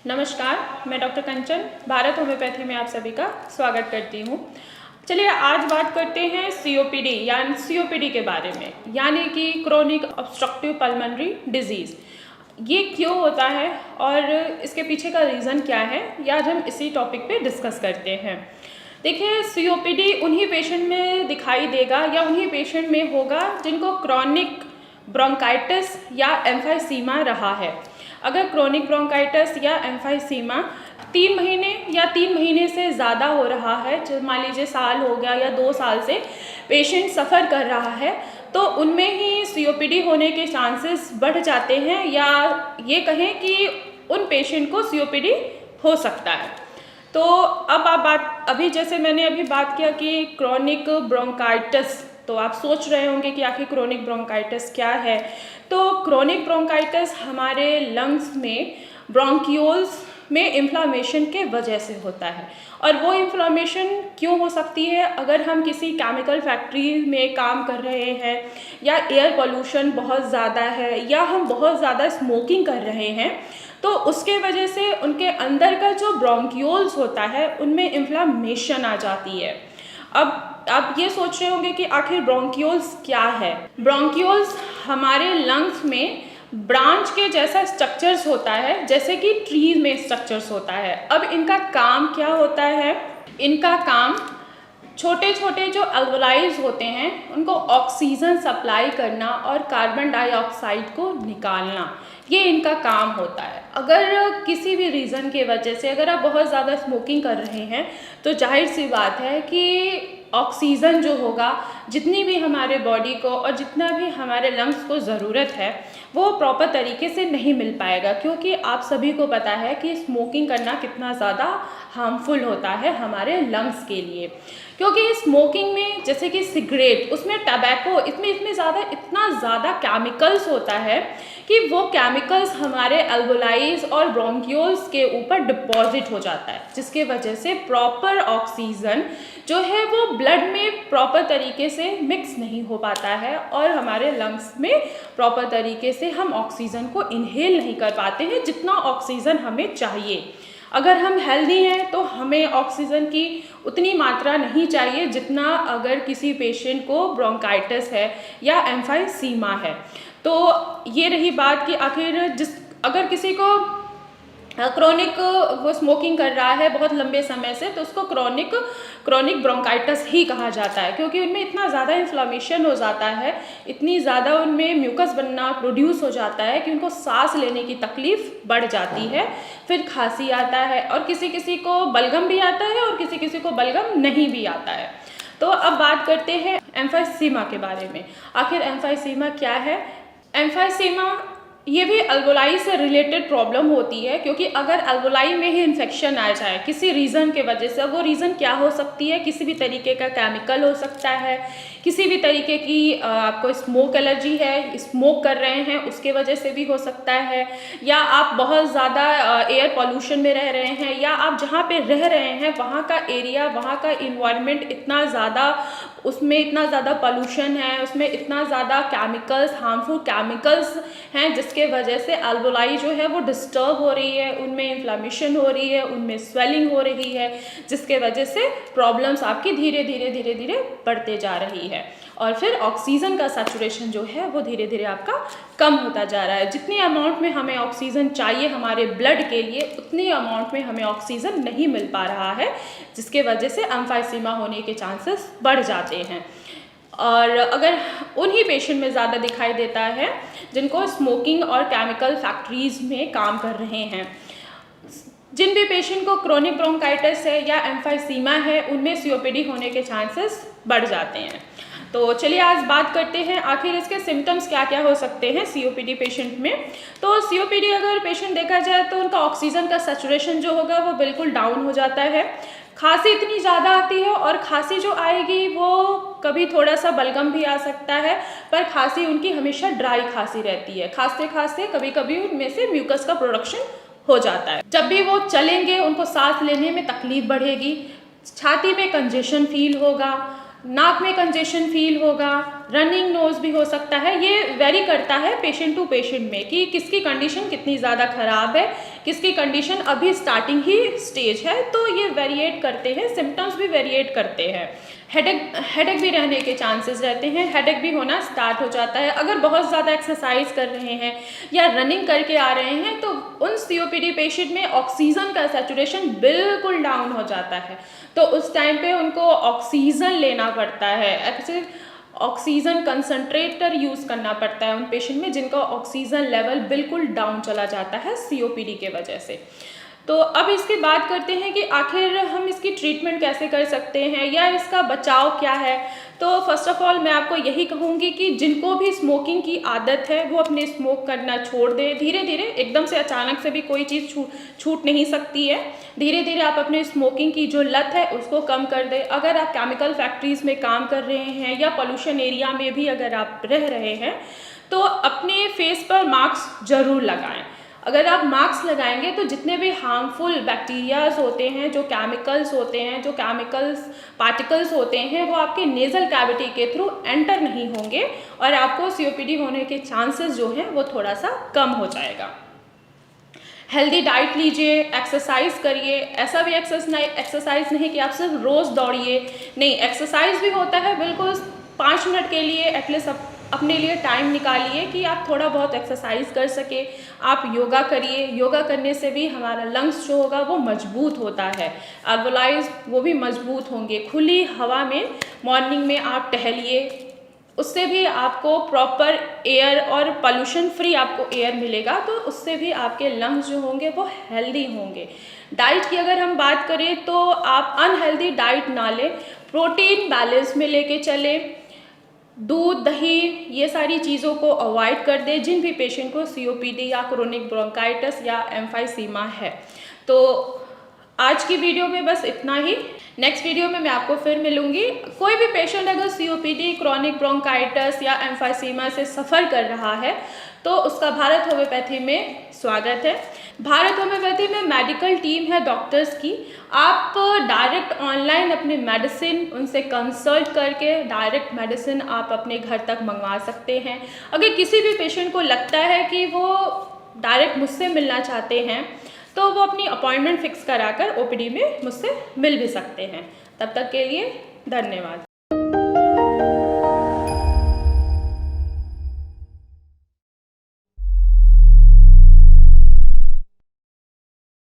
नमस्कार, मैं डॉक्टर कंचन भारत होम्योपैथी में आप सभी का स्वागत करती हूँ। चलिए आज बात करते हैं सीओपीडी यानी सीओपीडी के बारे में, यानी कि क्रोनिक ऑब्स्ट्रक्टिव पल्मोनरी डिजीज़। ये क्यों होता है और इसके पीछे का रीज़न क्या है, ये आज हम इसी टॉपिक पे डिस्कस करते हैं। देखिए, सीओपीडी उन्हीं पेशेंट में दिखाई देगा या उन्हीं पेशेंट में होगा जिनको क्रोनिक ब्रोंकाइटिस या एम्फाइसीमा रहा है। अगर क्रोनिक ब्रोंकाइटिस या एम्फाइसीमा 3 महीने या 3 महीने से ज़्यादा हो रहा है, मान लीजिए साल हो गया या 2 साल से पेशेंट सफ़र कर रहा है, तो उनमें ही सीओपीडी होने के चांसेस बढ़ जाते हैं, या ये कहें कि उन पेशेंट को सीओपीडी हो सकता है। तो अब अभी जैसे मैंने अभी बात किया कि क्रोनिक ब्रोंकाइटिस, तो आप सोच रहे होंगे कि आखिर क्रोनिक ब्रोंकाइटिस क्या है। तो क्रोनिक ब्रोंकाइटिस हमारे लंग्स में ब्रोंक्यूल्स में इन्फ्लामेशन के वजह से होता है। और वो इन्फ्लामेशन क्यों हो सकती है? अगर हम किसी केमिकल फैक्ट्री में काम कर रहे हैं, या एयर पोल्यूशन बहुत ज़्यादा है, या हम बहुत ज़्यादा स्मोकिंग कर रहे हैं, तो उसके वजह से उनके अंदर का जो ब्रोंक्यूल्स होता है उनमें इन्फ्लामेशन आ जाती है। अब आप ये सोच रहे होंगे कि आखिर ब्रोंक्यूल्स क्या है। ब्रोंक्यूल्स हमारे लंग्स में ब्रांच के जैसा स्ट्रक्चर्स होता है, जैसे कि ट्री में स्ट्रक्चर्स होता है। अब इनका काम क्या होता है? इनका काम छोटे छोटे जो अल्वोलाइज होते हैं उनको ऑक्सीजन सप्लाई करना और कार्बन डाइऑक्साइड को निकालना, ये इनका काम होता है। अगर किसी भी रीज़न के वजह से अगर आप बहुत ज़्यादा स्मोकिंग कर रहे हैं, तो जाहिर सी बात है कि ऑक्सीजन जो होगा, जितनी भी हमारे बॉडी को और जितना भी हमारे लंग्स को ज़रूरत है, वो प्रॉपर तरीके से नहीं मिल पाएगा। क्योंकि आप सभी को पता है कि स्मोकिंग करना कितना ज़्यादा हार्मफुल होता है हमारे लंग्स के लिए। क्योंकि स्मोकिंग में, जैसे कि सिगरेट, उसमें टबैको, इतने इतना ज़्यादा केमिकल्स होता है कि वो केमिकल्स हमारे अल्वोलाइज और ब्रोंक्यूल्स के ऊपर डिपॉजिट हो जाता है, जिसके वजह से प्रॉपर ऑक्सीजन जो है वो ब्लड में प्रॉपर तरीके से मिक्स नहीं हो पाता है, और हमारे लंग्स में प्रॉपर तरीके से हम ऑक्सीजन को इनहेल नहीं कर पाते हैं जितना ऑक्सीजन हमें चाहिए। अगर हम हेल्दी हैं तो हमें ऑक्सीजन की उतनी मात्रा नहीं चाहिए जितना अगर किसी पेशेंट को ब्रोंकाइटिस है या एम्फाइसीमा है। तो ये रही बात कि आखिर अगर किसी को क्रोनिक वो स्मोकिंग कर रहा है बहुत लंबे समय से, तो उसको क्रोनिक ब्रोंकाइटिस ही कहा जाता है। क्योंकि उनमें इतना ज़्यादा इन्फ्लामेशन हो जाता है, इतनी ज़्यादा उनमें म्यूकस बनना प्रोड्यूस हो जाता है कि उनको सांस लेने की तकलीफ़ बढ़ जाती है, फिर खांसी आता है, और किसी किसी को बलगम भी आता है और किसी किसी को बलगम नहीं भी आता है। तो अब बात करते हैं एम्फाइसीमा के बारे में। आखिर एम्फाइसीमा क्या है? एम्फाइसीमा ये भी अल्वोलाई से रिलेटेड प्रॉब्लम होती है। क्योंकि अगर अल्वोलाई में ही इन्फेक्शन आ जाए किसी रीज़न के वजह से, वो रीज़न क्या हो सकती है? किसी भी तरीके का केमिकल हो सकता है, किसी भी तरीके की आपको स्मोक एलर्जी है, स्मोक कर रहे हैं उसके वजह से भी हो सकता है, या आप बहुत ज़्यादा एयर पॉल्यूशन में रह रहे हैं, या आप जहाँ पे रह रहे हैं वहाँ का एरिया, वहाँ का इन्वायरमेंट इतना ज़्यादा, उसमें इतना ज़्यादा पॉल्यूशन है, उसमें इतना ज़्यादा केमिकल्स, हार्मफुल केमिकल्स हैं, जिसके वजह से अल्वोलाई जो है वो डिस्टर्ब हो रही है, उनमें इन्फ्लामेशन हो रही है, उनमें स्वेलिंग हो रही है, जिसके वजह से प्रॉब्लम्स आपकी धीरे धीरे बढ़ते जा रही है। और फिर ऑक्सीजन का सैचुरेशन जो है वो धीरे धीरे आपका कम होता जा रहा है। जितनी अमाउंट में हमें ऑक्सीजन चाहिए हमारे ब्लड के लिए, उतनी अमाउंट में हमें ऑक्सीजन नहीं मिल पा रहा है, जिसके वजह से एम्फाइसीमा होने के चांसेस बढ़ जाते हैं। और अगर उन्हीं पेशेंट में ज़्यादा दिखाई देता है जिनको स्मोकिंग और केमिकल फैक्ट्रीज़ में काम कर रहे हैं। जिन भी पेशेंट को क्रोनिक ब्रोंकाइटिस है या एम्फाइसीमा है, उनमें सीओपीडी होने के चांसेस बढ़ जाते हैं। तो चलिए आज बात करते हैं आखिर इसके सिम्टम्स क्या क्या हो सकते हैं सीओपीडी पेशेंट में। तो सीओपीडी अगर पेशेंट देखा जाए तो उनका ऑक्सीजन का सैचुरेशन जो होगा वो बिल्कुल डाउन हो जाता है। खांसी इतनी ज़्यादा आती है, और खांसी जो आएगी वो कभी थोड़ा सा बलगम भी आ सकता है, पर खांसी उनकी हमेशा ड्राई खांसी रहती है। खांसते खांसते कभी कभी उनमें से म्यूकस का प्रोडक्शन हो जाता है। जब भी वो चलेंगे उनको सांस लेने में तकलीफ बढ़ेगी, छाती में कंजेशन फील होगा, नाक में कंजेशन फील होगा, रनिंग नोज भी हो सकता है। ये वेरी करता है पेशेंट टू पेशेंट में कि किसकी कंडीशन कितनी ज़्यादा ख़राब है, किसकी कंडीशन अभी स्टार्टिंग ही स्टेज है, तो ये वेरिएट करते हैं, सिम्टम्स भी वेरिएट करते हैं। हेडेक भी रहने के चांसेस रहते हैं, हेडेक भी होना स्टार्ट हो जाता है। अगर बहुत ज़्यादा एक्सरसाइज कर रहे हैं या रनिंग करके आ रहे हैं तो उन COPD पेशेंट में ऑक्सीजन का सैचुरेशन बिल्कुल डाउन हो जाता है, तो उस टाइम पे उनको ऑक्सीजन लेना पड़ता है, एक्चुअली ऑक्सीजन कंसंट्रेटर यूज़ करना पड़ता है उन पेशेंट में जिनका ऑक्सीजन लेवल बिल्कुल डाउन चला जाता है COPD के वजह से। तो अब इसकी बात करते हैं कि आखिर हम इसकी ट्रीटमेंट कैसे कर सकते हैं या इसका बचाव क्या है। तो फर्स्ट ऑफ ऑल मैं आपको यही कहूँगी कि जिनको भी स्मोकिंग की आदत है वो अपने स्मोक करना छोड़ दें धीरे धीरे। एकदम से अचानक से भी कोई चीज़ छूट नहीं सकती है। धीरे धीरे आप अपने स्मोकिंग की जो लत है उसको कम कर दें। अगर आप केमिकल फैक्ट्रीज़ में काम कर रहे हैं या पोल्यूशन एरिया में भी अगर आप रह रहे हैं तो अपने फेस पर मास्क ज़रूर लगाएं। अगर आप मास्क लगाएंगे तो जितने भी हार्मफुल बैक्टीरियाज होते हैं, जो केमिकल्स होते हैं, जो केमिकल्स पार्टिकल्स होते हैं, वो आपके नेज़ल कैविटी के थ्रू एंटर नहीं होंगे और आपको COPD होने के चांसेस जो हैं वो थोड़ा सा कम हो जाएगा। हेल्दी डाइट लीजिए, एक्सरसाइज करिए। ऐसा भी एक्सरसाइज नहीं कि आप सिर्फ रोज़ दौड़िए, नहीं, एक्सरसाइज भी होता है। बिल्कुल 5 मिनट के लिए एटलीस्ट अपने लिए टाइम निकालिए कि आप थोड़ा बहुत एक्सरसाइज कर सके। आप योगा करिए, योगा करने से भी हमारा लंग्स जो होगा वो मजबूत होता है, अल्वोलाइज वो भी मजबूत होंगे। खुली हवा में मॉर्निंग में आप टहलिए, उससे भी आपको प्रॉपर एयर और पोल्यूशन फ्री आपको एयर मिलेगा, तो उससे भी आपके लंग्स जो होंगे वो हेल्दी होंगे। डाइट की अगर हम बात करें तो आप अनहेल्दी डाइट ना लें, प्रोटीन बैलेंस में लेके चलें। दूध, दही, ये सारी चीज़ों को अवॉइड कर दें जिन भी पेशेंट को COPD या क्रोनिक ब्रोंकाइटिस या एम्फाइसीमा है। तो आज की वीडियो में बस इतना ही। नेक्स्ट वीडियो में मैं आपको फिर मिलूंगी। कोई भी पेशेंट अगर COPD, क्रोनिक ब्रोंकाइटिस या एम्फाइसीमा से सफ़र कर रहा है तो उसका भारत होम्योपैथी में स्वागत है। भारत होम्योपैथी में मेडिकल टीम है डॉक्टर्स की। आप डायरेक्ट ऑनलाइन अपनी मेडिसिन उनसे कंसल्ट करके डायरेक्ट मेडिसिन आप अपने घर तक मंगवा सकते हैं। अगर किसी भी पेशेंट को लगता है कि वो डायरेक्ट मुझसे मिलना चाहते हैं तो वो अपनी अपॉइंटमेंट फिक्स कराकर OPD में मुझसे मिल भी सकते हैं। तब तक के लिए धन्यवाद।